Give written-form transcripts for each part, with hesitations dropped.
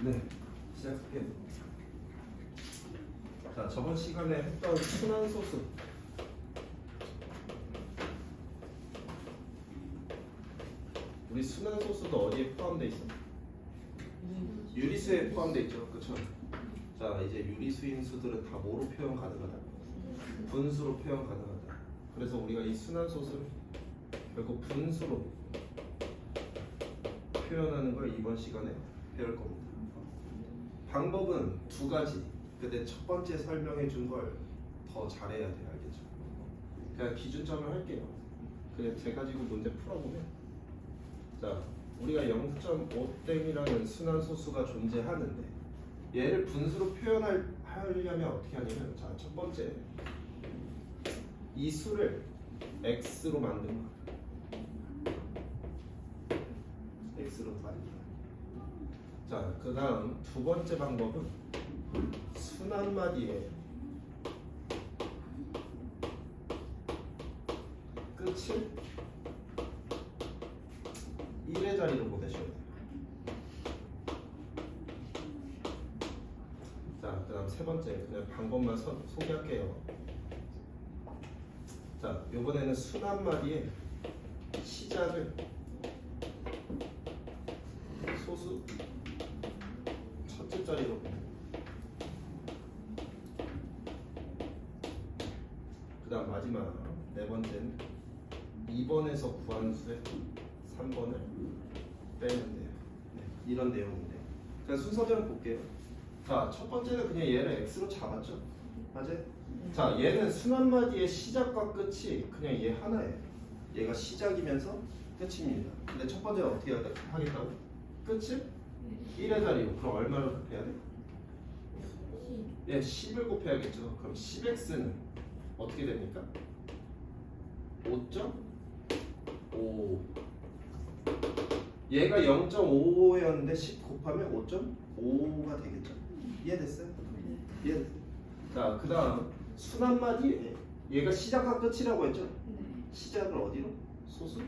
네, 시작할게요. 자, 저번 시간에 했던 순환소수. 우리 순환소수도 어디에 포함되어 있어? 유리수에 포함되어 있죠, 그렇죠? 자, 이제 유리수인 수들은 다 뭐로 표현 가능하다? 분수로 표현 가능하다. 그래서 우리가 이 순환소수를 결국 분수로 표현하는 걸 이번 시간에 배울 겁니다. 방법은 두 가지. 근데 첫 번째 설명해 준 걸 더 잘해야 돼요, 알겠죠? 그냥 기준점을 할게요. 그래 제 가지고 문제 풀어보면, 자, 우리가 0.5땡이라는 순환소수가 존재하는데 얘를 분수로 표현하려면 어떻게 하냐면, 자, 첫 번째 이 수를 x로 만든 거야. x로 만든 거야. 자, 그 다음 두 번째 방법은 순환마디에 끝을 1의 자리로 보내셔야 돼요. 자, 그 다음 세 번째 그냥 방법만 소개할게요. 자, 요번에는 순환마디에 시작을 소수 첫째 자리로, 그 다음 마지막 네 번째는 2번에서 구한 수의 3번을 빼면 돼요. 네, 이런 내용인데, 그냥 순서대로 볼게요. 자, 첫 번째는 그냥 얘를 x로 잡았죠, 맞아요? 자, 얘는 순환마디의 시작과 끝이 그냥 얘 하나예요. 얘가 시작이면서 끝입니다. 근데 첫 번째는 어떻게 하겠다고? 끝을 1의 자리로. 그럼 얼마를 곱해야 돼? 예, 10을 곱해야겠죠. 그럼 10x는 어떻게 됩니까? 5.5. 얘가 0.5였는데 10 곱하면 5.5가 되겠죠. 이해됐어요? 이해됐어요? 자, 그 다음 순환마디에 얘가 시작과 끝이라고 했죠? 시작을 어디로? 소수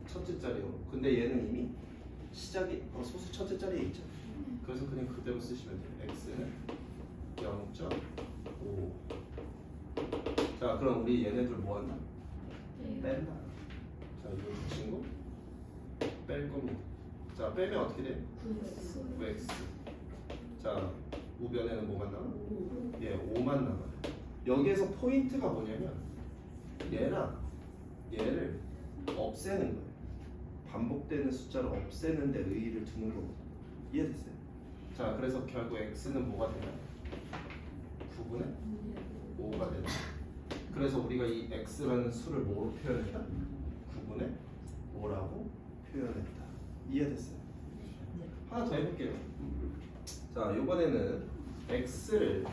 첫째 자리로. 근데 얘는 이미 시작이 소수 첫째 자리에 있죠. 그래서 그냥 그대로 쓰시면 돼요. x는 0.5. 자, 그럼 우리 얘네들 뭐 한다? 뺀다. 자, 이 친구 뺄 겁니다. 자, 빼면 어떻게 돼? 9x. 자, 우변에는 뭐만 남아? 예, 5만 남아요. 여기에서 포인트가 뭐냐면 얘랑 얘를 없애는 거예요. 반복되는 숫자를 없애는 데 의의를 두는 거거든요. 이해됐어요? 자, 그래서 결국 x는 뭐가 되나요? 9분의 5가 되는 거예요. 그래서 우리가 이 x라는 수를 뭐로 표현했다? 9분의 5라고 표현했다. 이해됐어요? 하나 더 해볼게요. 자, 이번에는 x를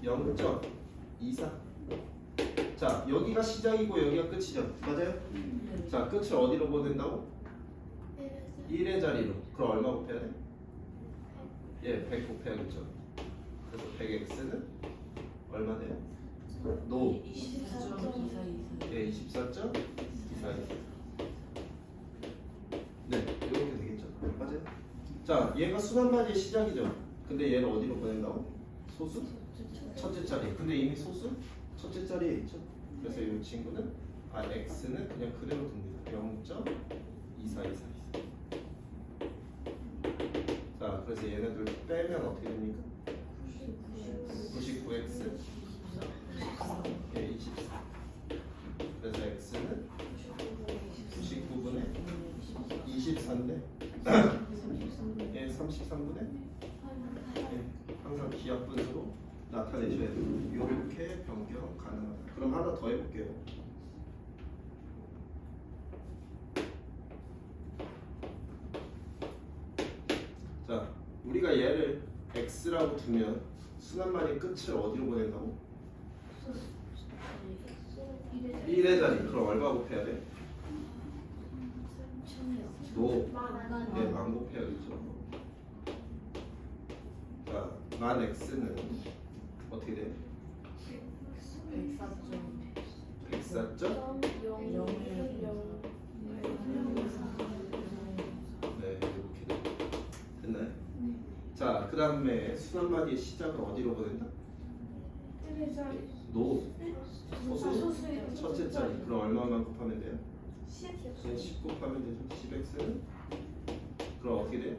0.24. 자, 여기가 시작이고 여기가 끝이죠. 맞아요? 자, 끝을 어디로 보낸다고? 1의 자리로. 그럼 얼마 곱해야 돼? 예, 100 곱해야겠죠. 그래서 100x는 얼마 돼요? 노. 24.2424. 예, 24.24. 네, 이렇게 되겠죠. 맞아요? 자, 얘가 순환마디의 시작이죠. 근데 얘를 어디로 보낸다고? 소수? 첫째 자리. 근데 이미 소수? 첫째 자리에 있죠. 그래서 이 친구는 x는 그냥 그대로 둡니다. 0.2424. 자, 그래서 얘네들 빼면 어떻게 됩니까? 99x 예, 24. 그래서 x는 99분의 24인데 예, 33분의 예, 항상 기하분수로 나타내셔야 돼요. 이렇게 변경 가능하다. 그럼 하나 더 해볼게요. 자, 우리가 얘를 x라고 두면 순환마디의 끝을 어디로 보낸다고? 1의 자리. 그럼 얼마 곱해야 돼? 노. 네, 만 곱해야겠죠. 자, 만 x는 어떻게 돼? 104점? 네, 이렇게 돼. 됐나요? 자, 그 다음에 순환마디의 시작을 어디로 보낸다? 노. 소수 첫째 자리. 그럼 얼마만 곱하면 돼요? 10 곱하면 되죠. 10x는 그럼 어떻게 돼요?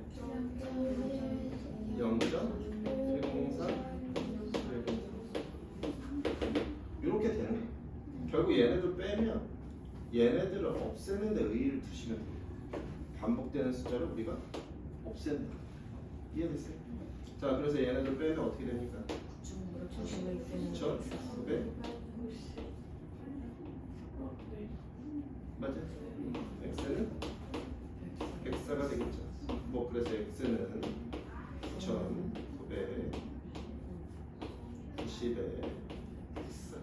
0.104 이렇게 되는 거예요. 결국 얘네들 빼면 얘네들을 없애는 데 의의를 두시면 돼요. 반복되는 숫자를 우리가 없앤다. 이해됐어요? 자, 그래서 얘네들 빼면 어떻게 됩니까? 9,900 맞아? x는 x가 되겠죠. 뭐 그래서 x는 9,990에 x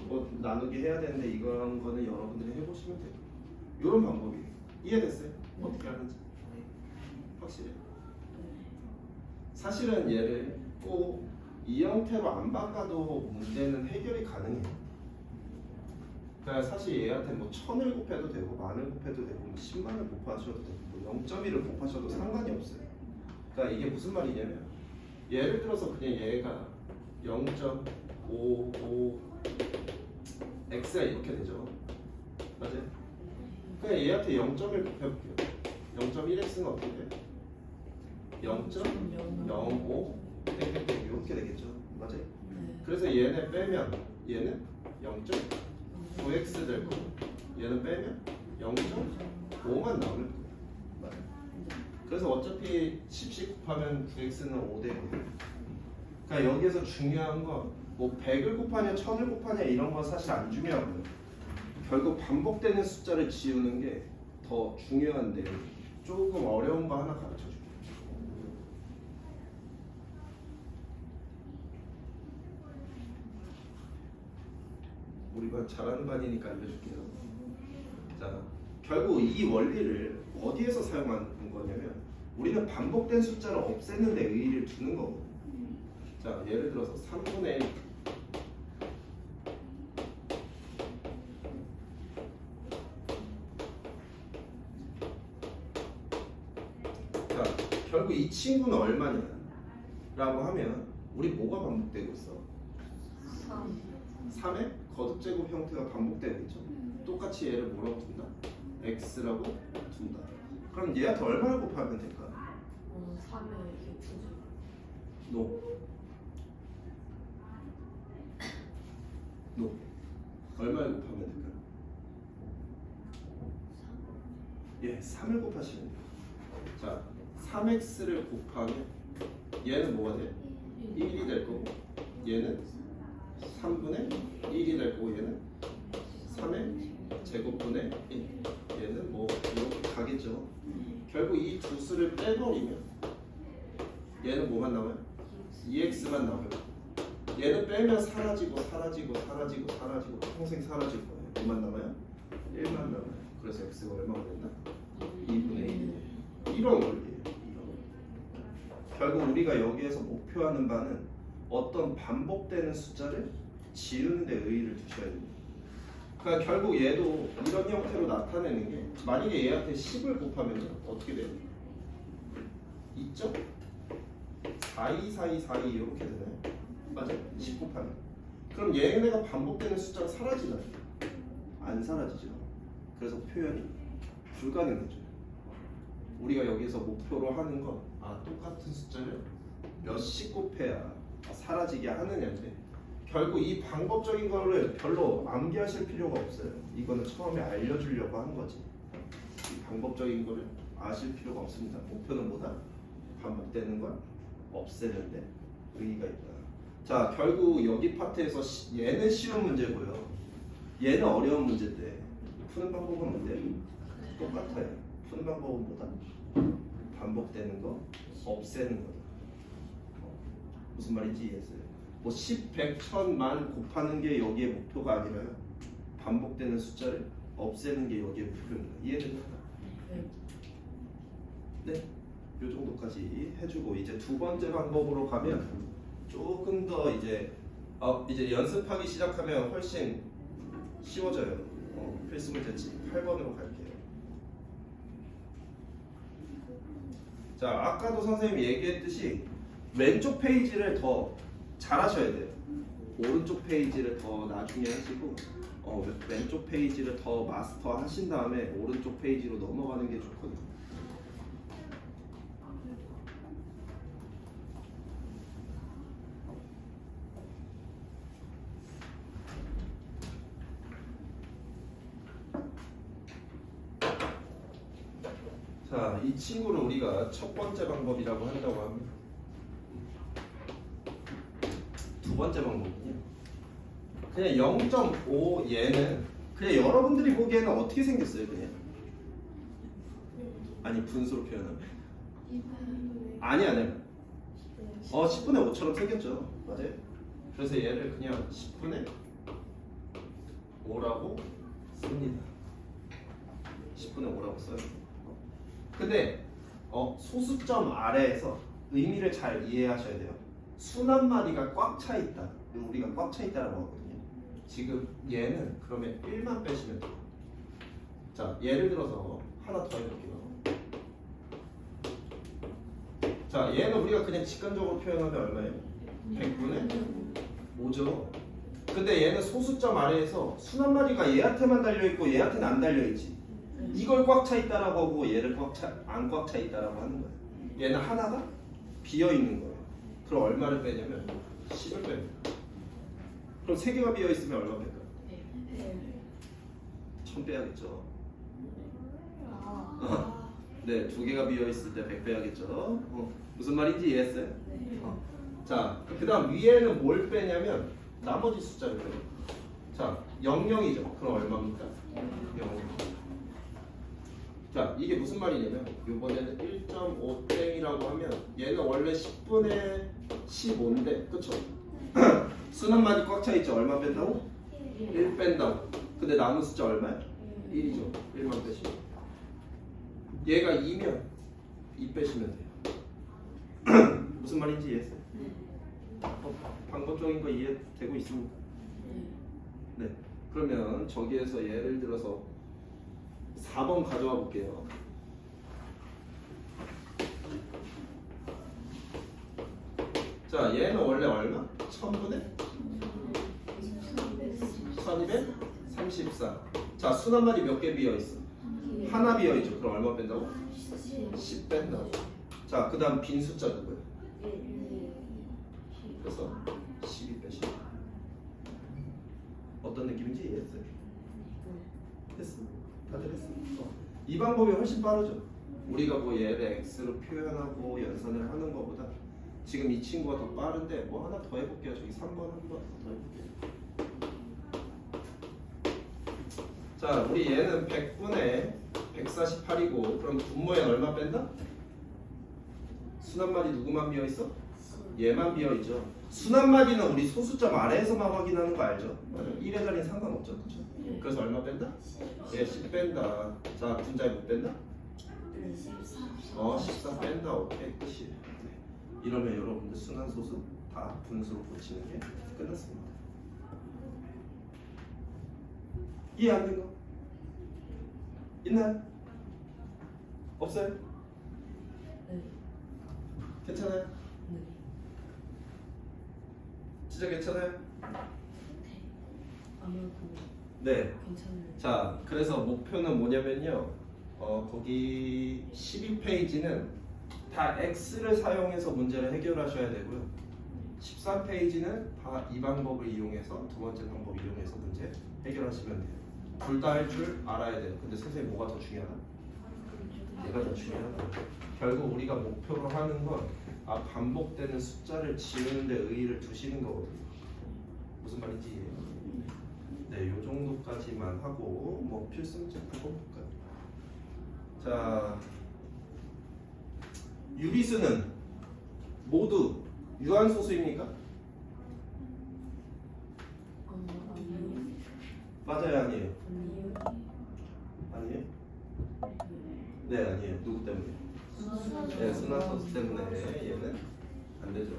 뭐 나누기 해야 되는데 이런 거는 여러분들이 해보시면 돼요. 이런 방법이에요. 이해됐어요? 어떻게 하는지 확실해요. 사실은 얘를 꼭 이 형태로 안 바꿔도 문제는 해결이 가능해요. 그러니까 사실 얘한테 뭐 1000을 곱해도 되고 만을 곱해도 되고 뭐 10만을 곱하셔도 되고 뭐 0.1을 곱하셔도 상관이 없어요. 그러니까 이게 무슨 말이냐면 예를 들어서 그냥 얘가 0.55 x가 이렇게 되죠. 맞아요? 그냥 얘한테 0.1 곱해볼게요. 0.1x는 어떻게 돼요? 0.05 이렇게 되겠죠. 맞아요? 그래서 얘네 빼면 얘는 0.9x 될 거고 얘는 빼면 0.5만 남을 거예요. 맞아요? 그래서 어차피 10씩 곱하면 9x는 5되거든요. 그러니까 여기에서 중요한 건 뭐 100을 곱하냐 1000을 곱하냐 이런 건 사실 안 중요하고요. 결국 반복되는 숫자를 지우는 게 더 중요한데 조금 어려운 거 하나 가르쳐 줄게요. 우리 반 잘하는 반이니까 알려줄게요. 자, 결국 이 원리를 어디에서 사용하는 거냐면 우리는 반복된 숫자를 없애는 데 의의를 두는 거거든요. 자, 예를 들어서 3분의 1 자, 결국 이 친구는 얼마냐 라고 하면 우리 뭐가 반복되고 있어? 3의 거듭제곱 형태가 반복되고 있죠. 똑같이 얘를 뭐라고 둔다? x라고 둔다. 그럼 얘한테 얼마를 곱하면 될까? 3에 이게 두죠. 노. 노. 얼마를 곱하면 될까? 예, 3을 곱하시면 돼요. 자, 3x를 곱하면 얘는 뭐가 돼? 1이 될 거고 얘는 3분의 1이 될 거고 얘는 3의 제곱분의 1 얘는 뭐 이렇게 가겠죠. 결국 이 두 수를 빼버리면 얘는 뭐만 남아요? 2x만 남아요. 얘는 빼면 사라지고 사라지고 사라지고 사라지고 평생 사라질 거예요. 뭐만 남아요? 1만 남아요. 그래서 x가 얼마가 된다? 2분의 1 이런 원리예요. 결국 우리가 여기에서 목표하는 바는 어떤 반복되는 숫자를 지우는 데 의의를 두셔야 됩니다. 그러니까 결국 얘도 이런 형태로 나타내는 게 만약에 얘한테 10을 곱하면 어떻게 돼요? 2.424242 이렇게 되나요? 맞아요? 10 곱하면 그럼 얘네가 반복되는 숫자가 사라지나요? 안 사라지죠. 그래서 표현이 불가능해져요. 우리가 여기서 목표로 하는 건 똑같은 숫자를 몇씩 곱해야 사라지게 하느냐인데 결국 이 방법적인 거를 별로 암기하실 필요가 없어요. 이거는 처음에 알려주려고 한 거지. 이 방법적인 거를 아실 필요가 없습니다. 목표는 뭐다? 반복되는 걸 없애는데 의의가 있다. 자, 결국 여기 파트에서 얘는 쉬운 문제고요. 얘는 어려운 문제인데 푸는 방법은 뭔데? 똑같아요. 푸는 방법은 뭐다? 반복되는 거 없애는 거다. 무슨 말인지 이해했어요? 뭐 10, 100, 1000, 만 곱하는 게 여기에 목표가 아니라요. 반복되는 숫자를 없애는 게 여기에 목표입니다. 이해됩니까? 네, 요 정도까지 해주고 이제 두 번째 방법으로 가면 조금 더 이제 연습하기 시작하면 훨씬 쉬워져요. 필수 문제집 8번으로 갈게요. 자, 아까도 선생님이 얘기했듯이 왼쪽 페이지를 더 잘하셔야 돼요. 오른쪽 페이지를 더 나중에 하시고 왼쪽 페이지를 더 마스터 하신 다음에 오른쪽 페이지로 넘어가는 게 좋거든요. 자, 이 친구를 우리가 첫 번째 방법이라고 한다고 합니다. 두 번째 방법은요. 그냥 0.5 얘는 그냥 여러분들이 보기에는 어떻게 생겼어요, 그냥? 아니, 분수로 표현하면. 아니. 10분의 5처럼 생겼죠. 맞아요. 그래서 얘를 그냥 10분의 5라고 씁니다. 10분의 5라고 써요. 근데 소수점 아래에서 의미를 잘 이해하셔야 돼요. 순한 마디가 꽉 차 있다. 우리가 꽉 차 있다라고 하거든요. 지금 얘는 그러면 1만 빼시면 돼요. 자, 예를 들어서 하나 더 해볼게요. 자, 얘는 우리가 그냥 직관적으로 표현하면 얼마예요? 100분의 5죠. 근데 얘는 소수점 아래에서 순한 마디가 얘한테만 달려있고 얘한테는 안 달려있지. 이걸 꽉 차 있다라고 하고 얘를 안 꽉 차 있다라고 하는 거예요. 얘는 하나가 비어있는 거예요. 그럼 얼마를 빼냐면 10을 뺍니다. 그럼 3개가 비어있으면 얼마 뺄까요? 1000 빼야겠죠. 네, 2개가 비어있을 때 100 빼야겠죠. 무슨 말인지 이해했어요? 자, 그 다음 위에는 뭘 빼냐면 나머지 숫자를 빼요. 자, 00이죠. 그럼 얼마입니까? 0. 자, 이게 무슨 말이냐면 이번에는 1.5땡이라고 하면 얘는 원래 10분의 15인데 그쵸? 순한 마디 꽉 차 있죠? 얼마 뺀다고? 1 뺀다고. 근데 남은 숫자 얼마야? 1이죠. 1만 빼시면 얘가 2면 2 빼시면 돼요. 무슨 말인지 이해했어요? 방법적인 거 이해되고 있습니까? 네. 그러면 저기에서 예를 들어서 4번 가져와 볼게요. 자, 얘는 원래 얼마? 1000분의 1234. 자, 순한 말이 몇 개 비어있어? 하나 비어있죠. 그럼 얼마 뺀다고? 10 뺀다고. 자, 그 다음 빈 숫자 누구야? 그래서 12 빼시면 어떤 느낌인지 이해했어요? 됐어? 다들 했어? 이 방법이 훨씬 빠르죠. 우리가 뭐 얘를 x로 표현하고 연산을 하는 것보다 지금 이 친구가 더 빠른데 뭐 하나 더 해볼게요. 저기 3번 한 번 더 해볼게요. 자, 우리 얘는 100분의 148이고 그럼 분모에 얼마 뺀다? 순한 마디 누구만 비어있어? 얘만 비어있죠. 순한 마디는 우리 소수점 아래에서만 확인하는 거 알죠? 맞아요. 1의 자리는 상관없죠. 그렇죠? 그래서 얼마 뺀다? 얘 10 뺀다. 자, 분자에 못 뺀다? 14 뺀다. 오케이, 끝이에요. 네. 이러면 여러분들 순한 소수 다 분수로 고치는 게 끝났습니다. 이해 안 된 거? 있나요? 없어요? 네. 괜찮아요? 네. 진짜 괜찮아요? 아무래도 네. 괜찮아요. 자, 그래서 목표는 뭐냐면요. 거기 12페이지는 다 x를 사용해서 문제를 해결하셔야 되고요. 13페이지는 다 이 방법을 이용해서 두 번째 방법 이용해서 문제 해결하시면 돼요. 둘 다 할 줄 알아야 돼요. 근데 선생님 뭐가 더 중요하나? 얘가 더 중요하다. 결국 우리가 목표로 하는 건 반복되는 숫자를 지우는 데 의의를 두시는 거거든요. 무슨 말인지 이해해요? 네, 요 정도까지만 하고 뭐 필승책 한번 볼까요? 자, 유리수는 모두 유한소수입니까? 아니요. 맞아요, 아니에요? 아니요. 아니에요? 네, 아니에요. 누구 때문에? 네, 순환소수 때문에 얘는 안 되죠.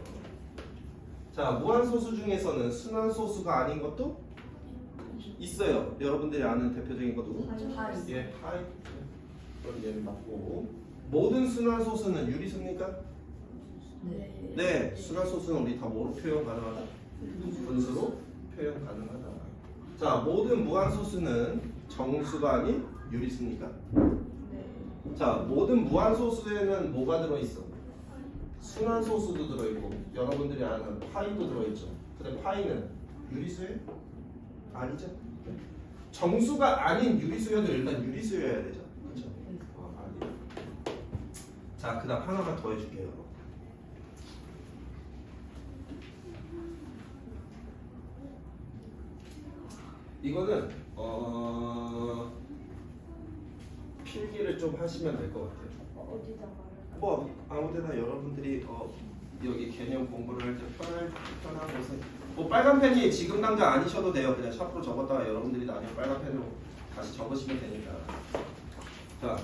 자, 무한소수 중에서는 순환소수가 아닌 것도 있어요. 여러분들이 아는 대표적인 거 누구? 예, 파이. 그럼 얘는 맞고. 모든 순환소수는 유리수입니까? 네. 네, 순환소수는 우리 다 뭐로 표현 가능하다? 분수로 표현 가능하다. 자, 모든 무한소수는 정수가 아닌 유리수니까. 자, 모든 무한소수에는 뭐가 들어있어? 순환소수도 들어있고 여러분들이 아는 파이도 들어있죠. 근데 파이는 유리수예요? 아니죠. 정수가 아닌 유리수여도 일단 유리수여야 되죠. 그렇죠? 아니에요. 자, 그 다음 하나만 더 해줄게요. 이거는 필기를 좀 하시면 될 것 같아요. 어디다 말할까? 뭐 아무데나 여러분들이 여기 개념 공부를 할 때 편한 곳에 뭐 빨간 펜이 지금 당장 아니셔도 돼요. 그냥 샤프로 적었다가 여러분들이 나중에 빨간 펜으로 다시 적으시면 되니까. 자,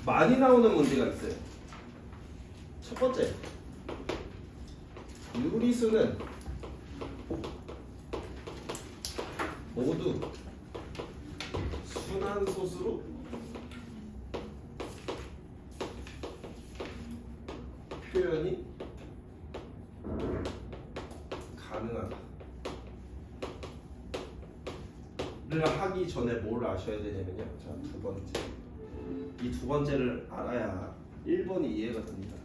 많이 나오는 문제가 있어요. 첫 번째, 유리수는 모두 순환소수로 표현이 가능하다. 를 하기 전에 뭘 아셔야 되냐면요. 자, 두 번째. 이 두 번째를 알아야 1번이 이해가 됩니다.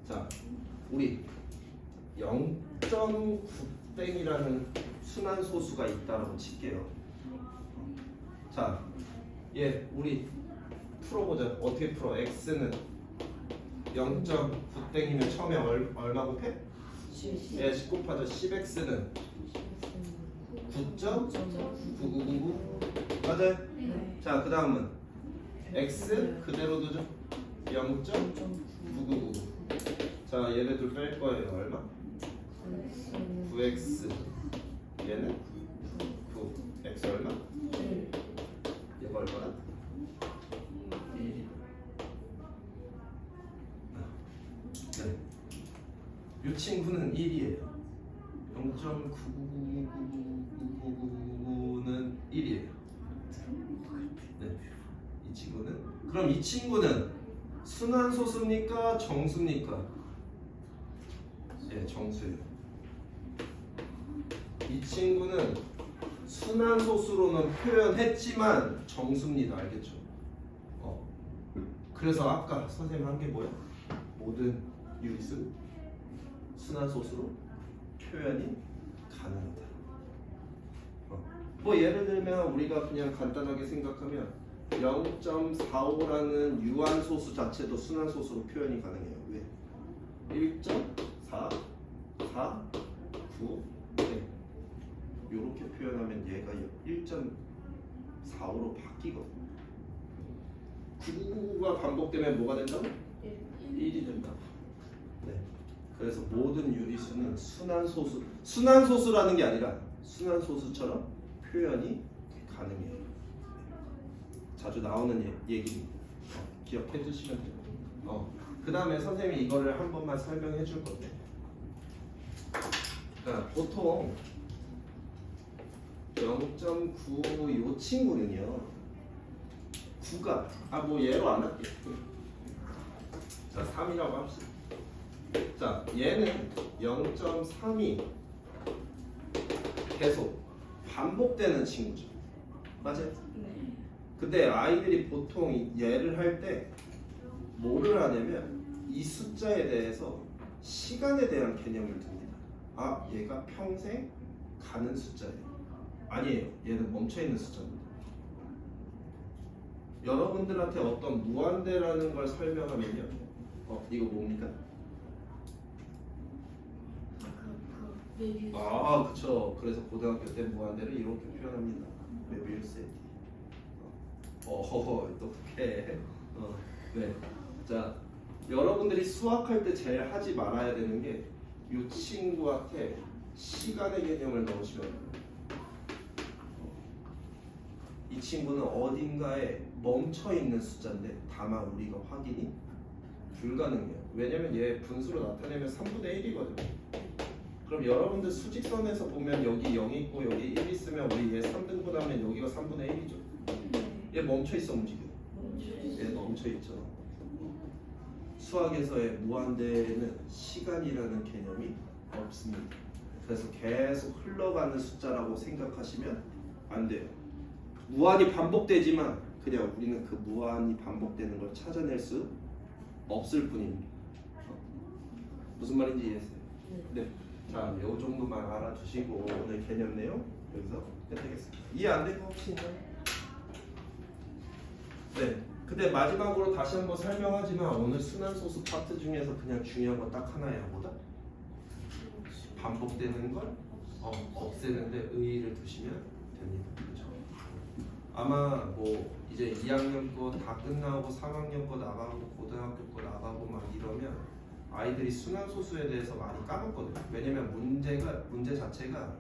자, 우리 0.9땡이라는 순환소수가 있다라고 칠게요. 자, 우리 풀어보자. 어떻게 풀어? x는 0.9땡이면 처음에 얼마 곱해? 10 곱하자 10x는 9.9999 맞아요? 자, 그 다음은 x 그대로 두죠. 0.999. 자, 얘네들 뺄 거예요. 얼마? 9x. 얘는 9. x 얼마? 얘가 얼마나? 1. 네. 이 친구는 1이에요. 0.9999999는 1이에요. 네. 이 친구는 그럼 이 친구는 순환소수입니까? 정수입니까? 네, 정수예요. 이 친구는 순환소수로는 표현했지만 정수입니다. 알겠죠? 그래서 아까 선생님 한 게 뭐야? 모든 유리수 순환소수로 표현이 가능하다. 뭐 예를 들면 우리가 그냥 간단하게 생각하면 0.45라는 유한소수 자체도 순환소수로 표현이 가능해요. 왜? 1.4, 4, 9, 네. 이렇게 표현하면 얘가 1.45로 바뀌거든요. 999가 반복되면 뭐가 된다고? 1이 된다고. 네. 그래서 모든 유리수는 순환소수라는 게 아니라 순환소수처럼 표현이 가능해요. 자주 나오는 얘기입니다. 기억해 주시면 돼요. 그 다음에 선생님이 이거를 한 번만 설명해 줄 건데, 그러니까 보통 0.9 요 친구는요, 9가 뭐 얘로 안 할게. 자, 3이라고 합시다. 자, 얘는 0.3이 계속 반복되는 친구죠. 맞아요? 네. 근데 아이들이 보통 얘를 할 때 뭐를 하냐면 이 숫자에 대해서 시간에 대한 개념을 듭니다. 아, 얘가 평생 가는 숫자예요. 아니에요. 얘는 멈춰있는 숫자입니다. 여러분들한테 어떤 무한대라는 걸 설명하면요, 이거 뭡니까? 아, 그쵸. 그래서 고등학교 때 무한대를 이렇게 표현합니다. 메비우스의 어떻게? 네. 자, 여러분들이 수학할 때 제일 하지 말아야 되는 게 이 친구한테 시간의 개념을 넣으시면 돼요. 이 친구는 어딘가에 멈춰 있는 숫자인데 다만 우리가 확인이 불가능해요. 왜냐면 얘 분수로 나타내면 3분의 1이거든요. 그럼 여러분들 수직선에서 보면 여기 0 있고 여기 1 있으면 우리 얘 3등분하면 여기가 3분의 1이죠. 얘 멈춰 있어, 움직여? 얘 멈춰 있죠. 수학에서의 무한대에는 시간이라는 개념이 없습니다. 그래서 계속 흘러가는 숫자라고 생각하시면 안 돼요. 무한히 반복되지만 그냥 우리는 그 무한히 반복되는 걸 찾아낼 수 없을 뿐입니다. 무슨 말인지 이해했어요? 네. 자, 요 정도만 알아두시고 오늘 개념 내용 여기서 끝내겠습니다. 이해 안 된 거 혹시 있나요? 네. 근데 마지막으로 다시 한번 설명하지만 오늘 순환소수 파트 중에서 그냥 중요한 거 딱 하나예요. 뭐다? 반복되는 걸 없애는데 의의를 두시면 됩니다. 그렇죠? 아마 뭐 이제 2학년 거 다 끝나고 3학년 거 나가고 고등학교 거 나가고 막 이러면 아이들이 순환소수에 대해서 많이 까먹거든요. 왜냐면 문제 자체가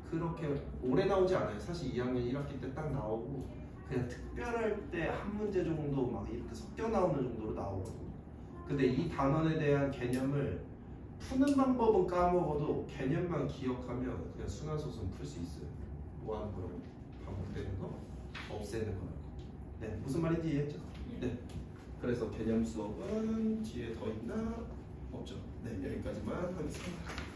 그렇게 오래 나오지 않아요. 사실 2학년 1학기 때 딱 나오고 그냥 특별할 때 한 문제 정도 막 이렇게 섞여 나오는 정도로 나오거든요. 근데 이 단원에 대한 개념을 푸는 방법은 까먹어도 개념만 기억하면 그냥 순환소수는 풀 수 있어요. 뭐 하는 거요? 반복되는 거, 없애는 거. 네, 무슨 말인지 이해했죠? 네. 그래서 개념 수업은 뒤에 더 있나? 없죠. 네, 여기까지만 하겠습니다.